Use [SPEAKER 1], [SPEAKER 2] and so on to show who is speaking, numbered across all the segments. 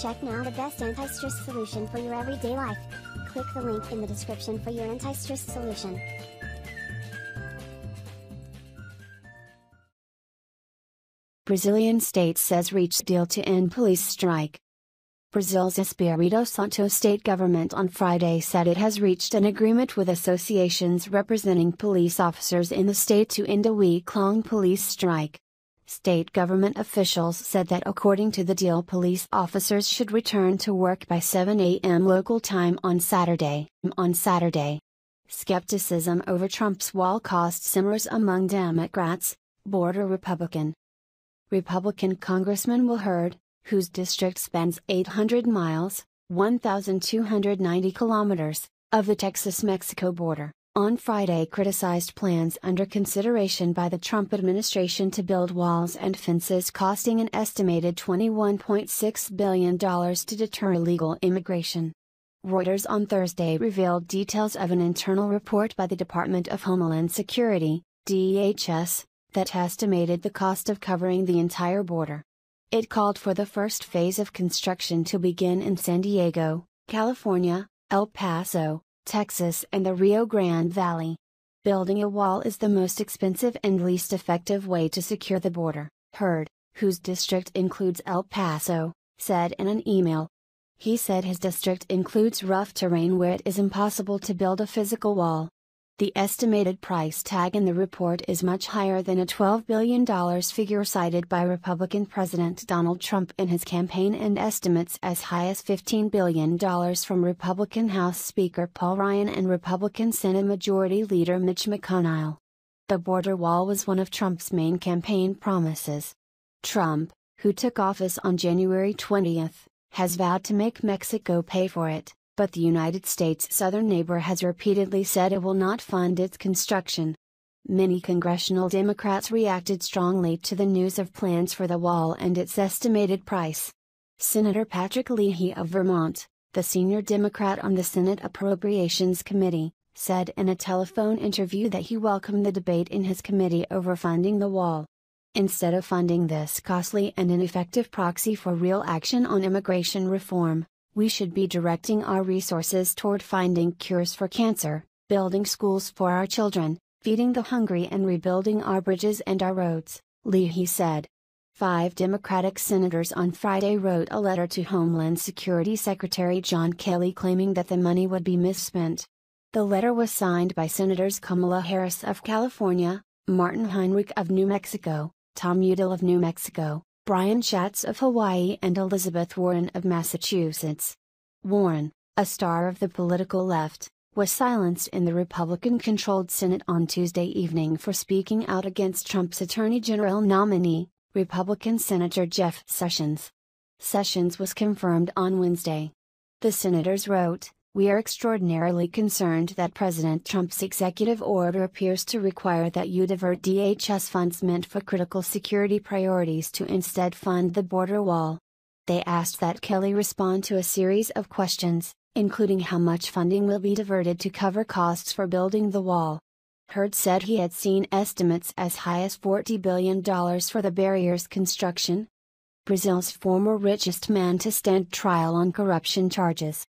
[SPEAKER 1] Check now the best anti-stress solution for your everyday life. Click the link in the description for your anti-stress solution.
[SPEAKER 2] Brazilian state says reached deal to end police strike. Brazil's Espírito Santo state government on Friday said it has reached an agreement with associations representing police officers in the state to end a week-long police strike. State government officials said that according to the deal, police officers should return to work by 7 a.m. local time on Saturday. Skepticism over Trump's wall cost simmers among Democrats, border Republican Congressman Will Hurd, whose district spans 800 miles, 1,290 kilometers, of the Texas-Mexico border, on Friday criticized plans under consideration by the Trump administration to build walls and fences costing an estimated $21.6 billion to deter illegal immigration. Reuters on Thursday revealed details of an internal report by the Department of Homeland Security, DHS, that estimated the cost of covering the entire border. It called for the first phase of construction to begin in San Diego, California, El Paso, Texas, and the Rio Grande Valley. Building a wall is the most expensive and least effective way to secure the border, Hurd, whose district includes El Paso, said in an email. He said his district includes rough terrain where it is impossible to build a physical wall. The estimated price tag in the report is much higher than a $12 billion figure cited by Republican President Donald Trump in his campaign, and estimates as high as $15 billion from Republican House Speaker Paul Ryan and Republican Senate Majority Leader Mitch McConnell. The border wall was one of Trump's main campaign promises. Trump, who took office on January 20, has vowed to make Mexico pay for it, but the United States' southern neighbor has repeatedly said it will not fund its construction. Many congressional Democrats reacted strongly to the news of plans for the wall and its estimated price. Senator Patrick Leahy of Vermont, the senior Democrat on the Senate Appropriations Committee, said in a telephone interview that he welcomed the debate in his committee over funding the wall. Instead of funding this costly and ineffective proxy for real action on immigration reform, we should be directing our resources toward finding cures for cancer, building schools for our children, feeding the hungry, and rebuilding our bridges and our roads, Leahy said. 5 Democratic senators on Friday wrote a letter to Homeland Security Secretary John Kelly claiming that the money would be misspent. The letter was signed by Senators Kamala Harris of California, Martin Heinrich of New Mexico, Tom Udall of New Mexico, Brian Schatz of Hawaii, and Elizabeth Warren of Massachusetts. Warren, a star of the political left, was silenced in the Republican-controlled Senate on Tuesday evening for speaking out against Trump's Attorney General nominee, Republican Senator Jeff Sessions. Sessions was confirmed on Wednesday. The senators wrote, "We are extraordinarily concerned that President Trump's executive order appears to require that you divert DHS funds meant for critical security priorities to instead fund the border wall." They asked that Kelly respond to a series of questions, including how much funding will be diverted to cover costs for building the wall. Hurd said he had seen estimates as high as $40 billion for the barrier's construction. Brazil's former richest man to stand trial on corruption charges.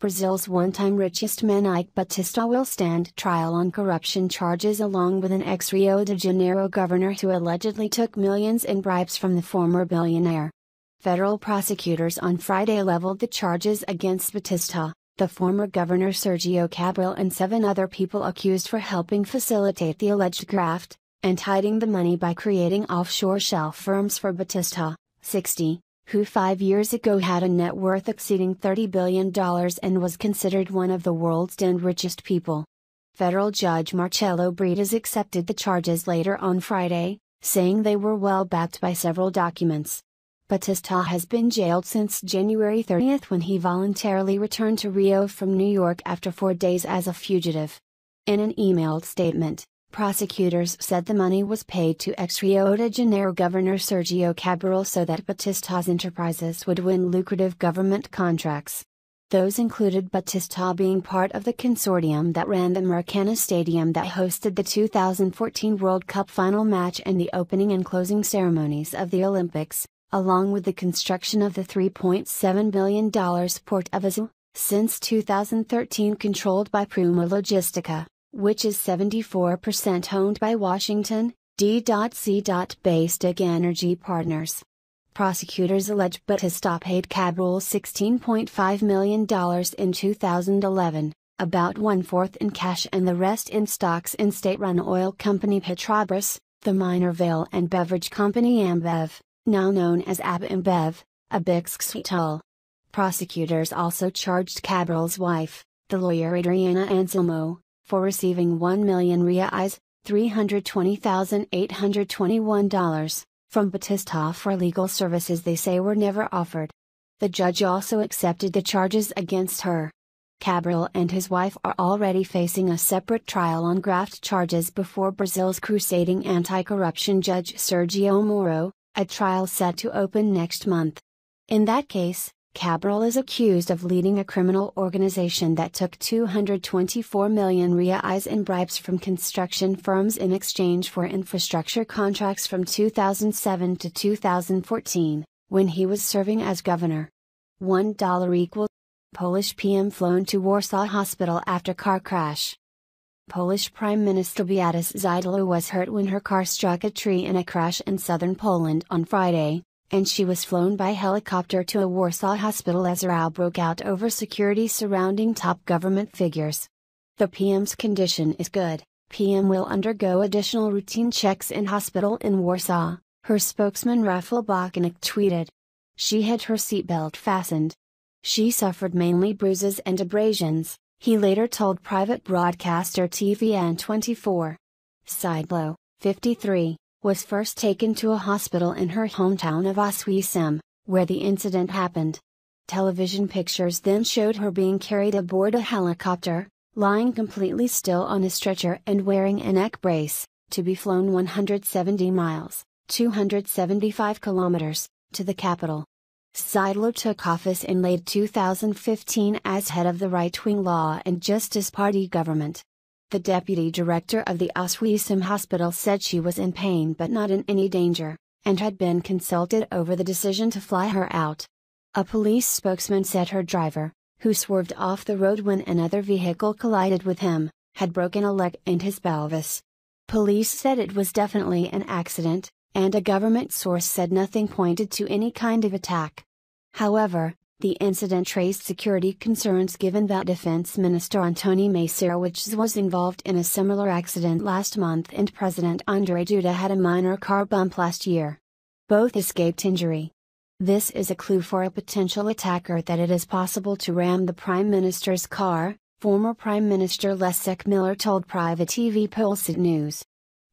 [SPEAKER 2] Brazil's one-time richest man Ike Batista will stand trial on corruption charges along with an ex-Rio de Janeiro governor who allegedly took millions in bribes from the former billionaire. Federal prosecutors on Friday leveled the charges against Batista, the former governor Sergio Cabral, and 7 other people accused for helping facilitate the alleged graft, and hiding the money by creating offshore shell firms for Batista, 60. Who 5 years ago had a net worth exceeding $30 billion and was considered one of the world's 10 richest people. Federal Judge Marcelo Bretas accepted the charges later on Friday, saying they were well backed by several documents. Batista has been jailed since January 30 when he voluntarily returned to Rio from New York after 4 days as a fugitive. In an emailed statement, prosecutors said the money was paid to ex-Rio de Janeiro Governor Sergio Cabral so that Batista's enterprises would win lucrative government contracts. Those included Batista being part of the consortium that ran the Maracana Stadium that hosted the 2014 World Cup final match and the opening and closing ceremonies of the Olympics, along with the construction of the $3.7 billion port of Azul, since 2013 controlled by Pruma Logistica, which is 74% owned by Washington, D.C. Bastic Energy Partners. Prosecutors allege Batista paid Cabrol $16.5 million in 2011, about one-fourth in cash and the rest in stocks in state-run oil company Petrobras, the mineral and beverage company Ambev, now known as AB InBev, Abixxutal. Prosecutors also charged Cabrol's wife, the lawyer Adriana Anselmo, for receiving 1 million reais, $320,821, from Batista for legal services they say were never offered. The judge also accepted the charges against her. Cabrol and his wife are already facing a separate trial on graft charges before Brazil's crusading anti-corruption judge Sergio Moro, a trial set to open next month. In that case, Cabrol is accused of leading a criminal organization that took 224 million reais in bribes from construction firms in exchange for infrastructure contracts from 2007 to 2014, when he was serving as governor. $1 equals Polish PM flown to Warsaw Hospital after car crash. Polish Prime Minister Beata Szydło was hurt when her car struck a tree in a crash in southern Poland on Friday, and she was flown by helicopter to a Warsaw hospital as a row broke out over security surrounding top government figures. The PM's condition is good. PM will undergo additional routine checks in hospital in Warsaw, her spokesman Rafał Bochenek tweeted. She had her seatbelt fastened. She suffered mainly bruises and abrasions, he later told private broadcaster TVN24. Szydło, 53, was first taken to a hospital in her hometown of Oświęcim, where the incident happened. Television pictures then showed her being carried aboard a helicopter, lying completely still on a stretcher and wearing a neck brace, to be flown 170 miles, 275 kilometers, to the capital. Szydło took office in late 2015 as head of the right-wing Law and Justice Party government. The deputy director of the Oświęcim hospital said she was in pain but not in any danger, and had been consulted over the decision to fly her out. A police spokesman said her driver, who swerved off the road when another vehicle collided with him, had broken a leg and his pelvis. Police said it was definitely an accident, and a government source said nothing pointed to any kind of attack. However, the incident raised security concerns given that Defense Minister Antoni Macierewicz was involved in a similar accident last month and President Andrzej Duda had a minor car bump last year. Both escaped injury. This is a clue for a potential attacker that it is possible to ram the Prime Minister's car, former Prime Minister Leszek Miller told private TV Polsat News.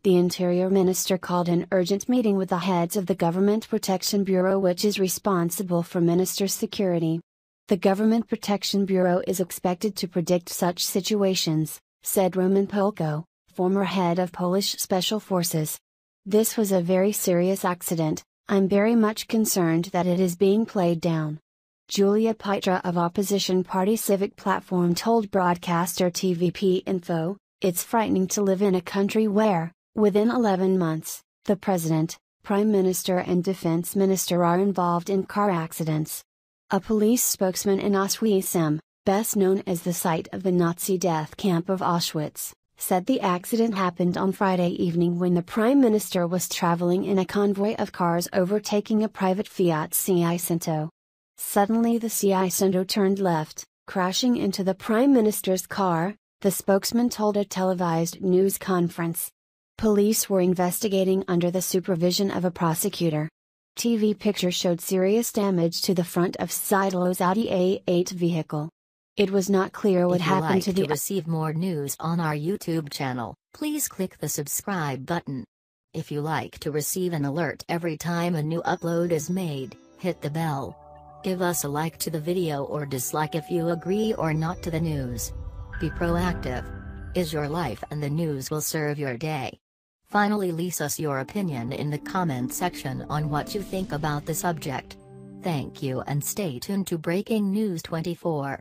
[SPEAKER 2] The Interior Minister called an urgent meeting with the heads of the Government Protection Bureau, which is responsible for minister security. The Government Protection Bureau is expected to predict such situations, said Roman Polko, former head of Polish Special Forces. This was a very serious accident. I'm very much concerned that it is being played down. Julia Pietra of opposition party Civic Platform told broadcaster TVP Info, it's frightening to live in a country where, within 11 months, the President, Prime Minister and Defense Minister are involved in car accidents. A police spokesman in Oświęcim, best known as the site of the Nazi death camp of Auschwitz, said the accident happened on Friday evening when the Prime Minister was traveling in a convoy of cars overtaking a private Fiat Seicento. Suddenly the Seicento turned left, crashing into the Prime Minister's car, the spokesman told a televised news conference. Police were investigating under the supervision of a prosecutor. TV pictures showed serious damage to the front of Szydło's Audi A8 vehicle. It was not clear what happened to the.
[SPEAKER 3] To receive more news on our YouTube channel, please click the subscribe button. If you like to receive an alert every time a new upload is made, hit the bell. Give us a like to the video or dislike if you agree or not to the news. Be proactive. Is your life and the news will serve your day. Finally, leave us your opinion in the comment section on what you think about the subject. Thank you and stay tuned to Breaking News 24.